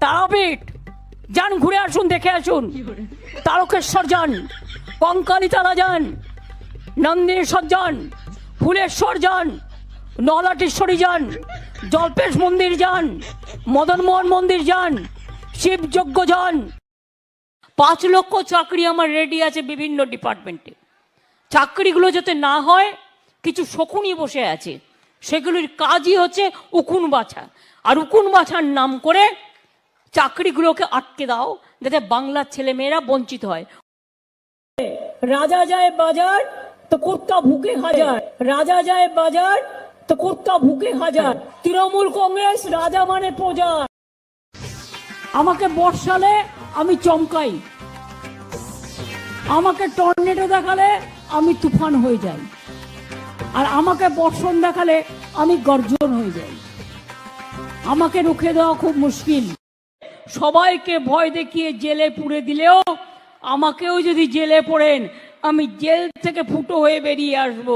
তারাপীঠ যান, ঘুরে আসুন, দেখে আসুন। তারকেশ্বর যান, কঙ্কালীতলা যান, নন্দিনীশ্বর যান, ফুলেশ্বর যান, নলাটেশ্বরী যান, জল্পেশ মন্দির যান, মদনমোহন মন্দির যান, শিবযজ্ঞ যান। 5 লক্ষ চাকরি আমার রেডি আছে বিভিন্ন ডিপার্টমেন্টে। চাকরিগুলো যাতে না হয়, কিছু শকুনি বসে আছে, সেগুলির কাজই হচ্ছে উকুন বাছা। আর উকুন বাছার নাম করে চাকরিগুলোকে আটকে দাও, যাতে বাংলার ছেলেমেয়েরা বঞ্চিত হয়। রাজা যায় বাজার তো কুত্তা ভুকে হাজার, রাজা যায় বাজার তো কুত্তা ভুকে হাজার। তৃণমূল কংগ্রেস রাজা মানে প্রজা। আমাকে বর্ষালে আমি চমকাই, আমাকে টর্নেডো দেখালে আমি তুফান হয়ে যাই, আর আমাকে বর্ষণ দেখালে আমি গর্জন হয়ে যাই। আমাকে রুখে দেওয়া খুব মুশকিল। সবাইকে ভয় দেখিয়ে জেলে পুরে দিলেও আমাকেও যদি জেলে পড়েন, আমি জেল থেকে ফুটো হয়ে বেরিয়ে আসব।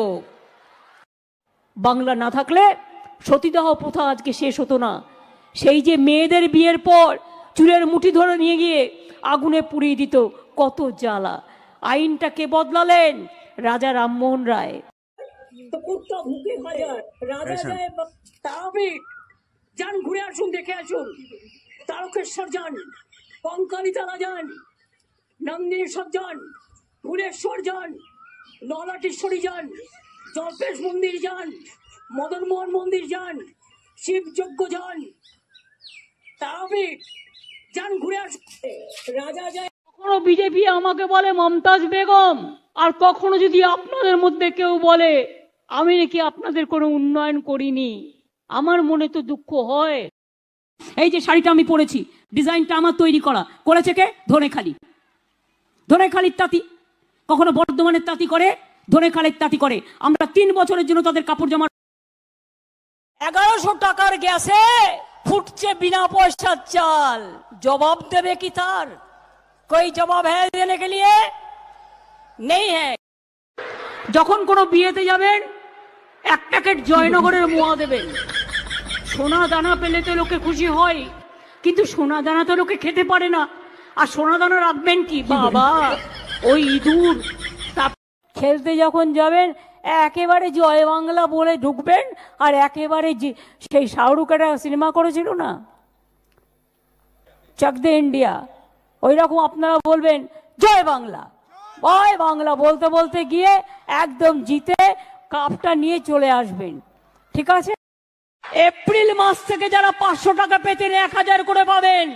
বাংলা না থাকলে সতীদাহ প্রথা আজকে শেষ হতো না। সেই যে মেয়েদের বিয়ের পর চুলের মুঠি ধরে নিয়ে গিয়ে আগুনে পুড়িয়ে দিত, কত জ্বালা। আইনটা কে বদলালেন? রাজা রামমোহন রায়। তারাপীঠ যান, ঘুরে আসুন, দেখে আসুন। তারকেশ্বর যান, কঙ্কালীতলা যান, নন্দিনীশ্বর যান, ফুলেশ্বর যান, নলাটেশ্বরী যান, জল্পেশ মন্দির যান, মদনমোহন মন্দির যান, শিবযজ্ঞ যান। তারাপীঠ যান, ঘুরে আসুন। রাজা যায়। কখনো বিজেপি আমাকে বলে মমতাজ বেগম, আর কখনো যদি আপনাদের মধ্যে কেউ বলে আমি নাকি আপনাদের কোনো উন্নয়ন করিনি, আমার মনে তো দুঃখ হয়। এই যে শাড়িটা আমি পরেছি, ডিজাইনটা আমার তৈরি করা, করেছে কে? ধনেখালি। ধনেখালির তাঁতি কখনো বর্ধমানের তাঁতি করে, ধনেখালির তাঁতি করে। আমরা 3 বছরের জন্য তাদের কাপড় জামা। 1100 টাকার গ্যাসে ফুটছে বিনা পয়সার চাল। জবাব দেবে কি তার? कोई जवाब है देने के लिए? नहीं है। যখন কোনো বিয়েতে যাবেন, 1 প্যাকেট জয়নগরের মোয়া দেবেন। সোনা দানা পেলে তো লোকে খুশি হয়, কিন্তু সোনা দানা তো লোকে খেতে পারে না। আর সোনা দানা রাখবেন কি বাবা? ওই ইঁদুর। খেলতে যখন যাবেন একেবারে জয় বাংলা বলে ঢুকবেন, আর একেবারে সেই শাহরুখ একটা সিনেমা করেছিল না, চক দে ইন্ডিয়া, ওই রকম আপনারা বলবেন জয় বাংলা, জয় বাংলা বলতে বলতে গিয়ে একদম জিতে কাপটা নিয়ে চলে আসবেন। ঠিক আছে? এপ্রিল মাস থেকে যারা 500 টাকা পেতেন 1000 করে পাবেন।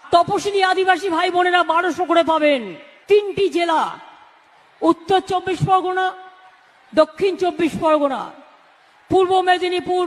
তপশিলি আদিবাসী ভাই বোনেরা 1200 করে পাবেন। 3টি জেলা, উত্তর 24 পরগনা, দক্ষিণ 24 পরগনা, পূর্ব মেদিনীপুর,